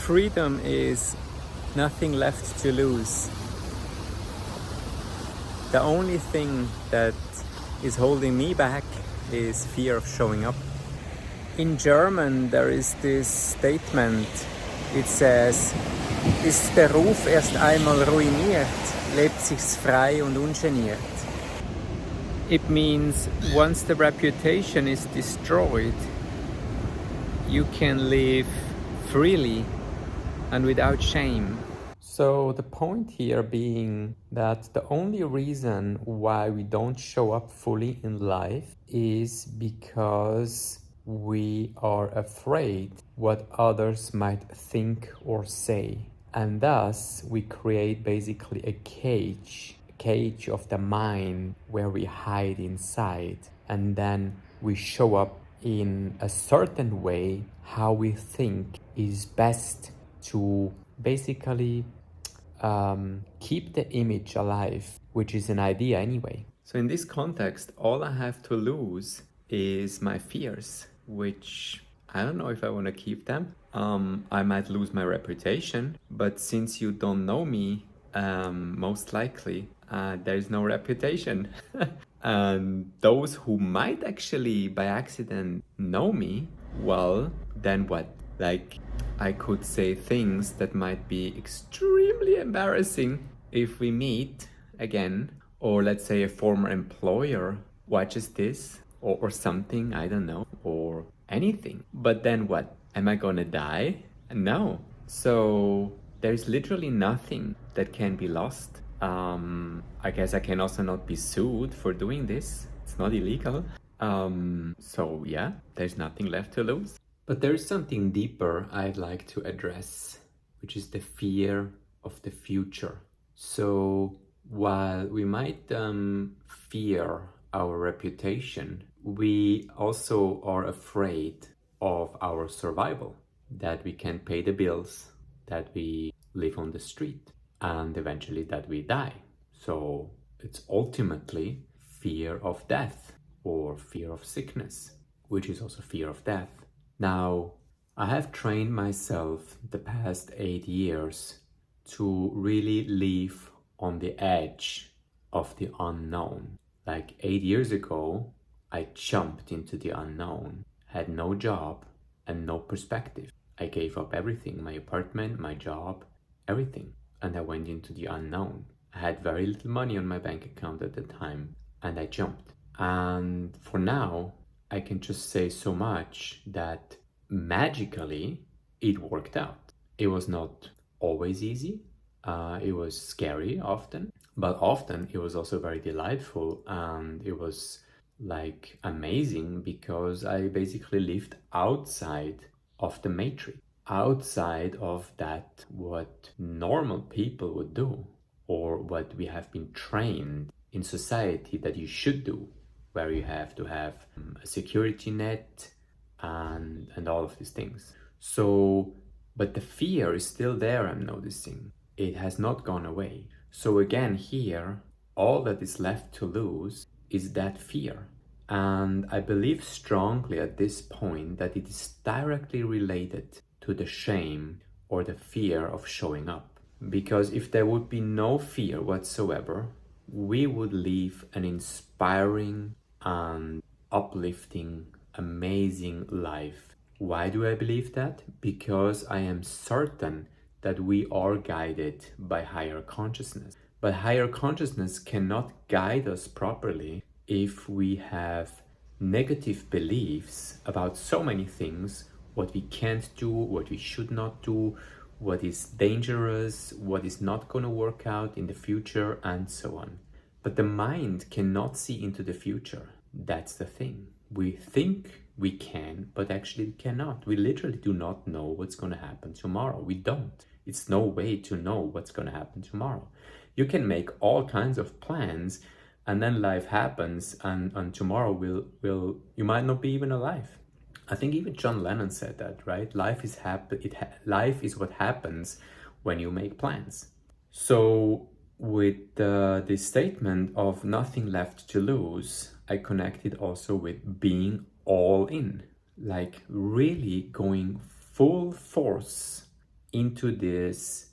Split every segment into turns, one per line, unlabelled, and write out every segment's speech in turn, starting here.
Freedom is nothing left to lose. The only thing that is holding me back is fear of showing up. In German there is this statement. It says, Ist der Ruf erst einmal ruiniert, lebt, sich, frei und ungeniert. It means once the reputation is destroyed, you can live freely and without shame. So the point here being that the only reason why we don't show up fully in life is because we are afraid what others might think or say. And thus we create basically a cage of the mind where we hide inside, and then we show up in a certain way how we think is best to basically keep the image alive, which is an idea anyway. So in this context, all I have to lose is my fears, which I don't know if I want to keep them. I might lose my reputation, but since you don't know me, most likely there is no reputation. And those who might actually by accident know me, well, then what? Like, I could say things that might be extremely embarrassing if we meet again, or let's say a former employer watches this, or something, I don't know, or anything. But then what? Am I gonna die? No. So there's literally nothing that can be lost. I guess I can also not be sued for doing this. It's not illegal. So yeah, there's nothing left to lose. But there is something deeper I'd like to address, which is the fear of the future. So while we might fear our reputation, we also are afraid of our survival, that we can't pay the bills, that we live on the street, and eventually that we die. So it's ultimately fear of death or fear of sickness, which is also fear of death. Now, I have trained myself the past 8 years to really live on the edge of the unknown. Like 8 years ago, I jumped into the unknown, had no job and no perspective. I gave up everything, my apartment, my job, everything. And I went into the unknown. I had very little money on my bank account at the time, and I jumped. And for now, I can just say so much that magically it worked out. It was not always easy. It was scary often, but often it was also very delightful, and it was like amazing because I basically lived outside of the matrix, outside of that what normal people would do, or what we have been trained in society that you should do, where you have to have a security net and all of these things. So, but the fear is still there, I'm noticing. It has not gone away. So again, here, all that is left to lose is that fear. And I believe strongly at this point that it is directly related to the shame or the fear of showing up. Because if there would be no fear whatsoever, we would live an inspiring and uplifting, amazing life. Why do I believe that? Because I am certain that we are guided by higher consciousness. But higher consciousness cannot guide us properly if we have negative beliefs about so many things, what we can't do, what we should not do, what is dangerous, what is not going to work out in the future, and so on. But the mind cannot see into the future. That's the thing. We think we can, but actually we cannot. We literally do not know what's going to happen tomorrow. We don't. It's no way to know what's going to happen tomorrow. You can make all kinds of plans, and then life happens, and tomorrow you might not be even alive. I think even John Lennon said that, right? Life is what happens when you make plans. So with this statement of nothing left to lose, I connected also with being all in, like really going full force into this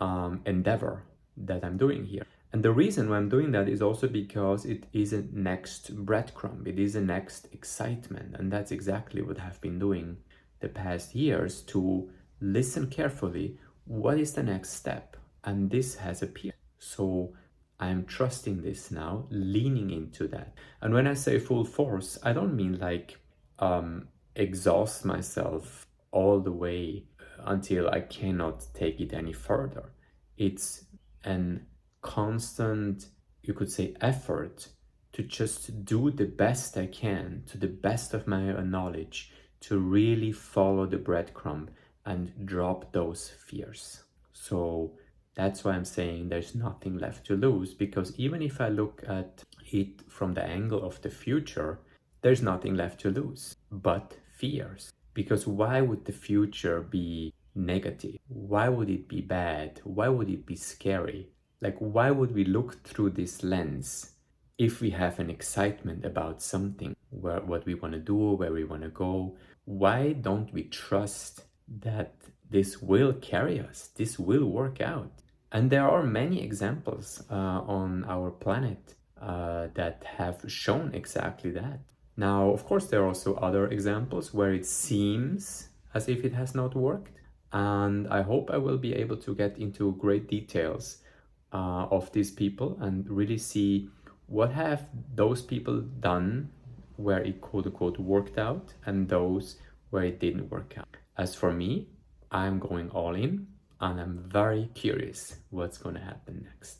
endeavor that I'm doing here. And the reason why I'm doing that is also because it is a next breadcrumb, it is a next excitement. And that's exactly what I've been doing the past years, to listen carefully. What is the next step? And this has appeared. So I'm trusting this now, leaning into that. And when I say full force, I don't mean like exhaust myself all the way until I cannot take it any further. It's an constant, you could say, effort to just do the best I can, to the best of my knowledge, to really follow the breadcrumb and drop those fears. So that's why I'm saying there's nothing left to lose, because even if I look at it from the angle of the future, there's nothing left to lose but fears. Because why would the future be negative? Why would it be bad? Why would it be scary? Like, why would we look through this lens if we have an excitement about something, what we want to do, where we want to go? Why don't we trust that this will carry us? This will work out. And there are many examples on our planet that have shown exactly that. Now, of course, there are also other examples where it seems as if it has not worked. And I hope I will be able to get into great details of these people and really see what have those people done where it quote unquote worked out, and those where it didn't work out. As for me, I'm going all in, and I'm very curious what's going to happen next.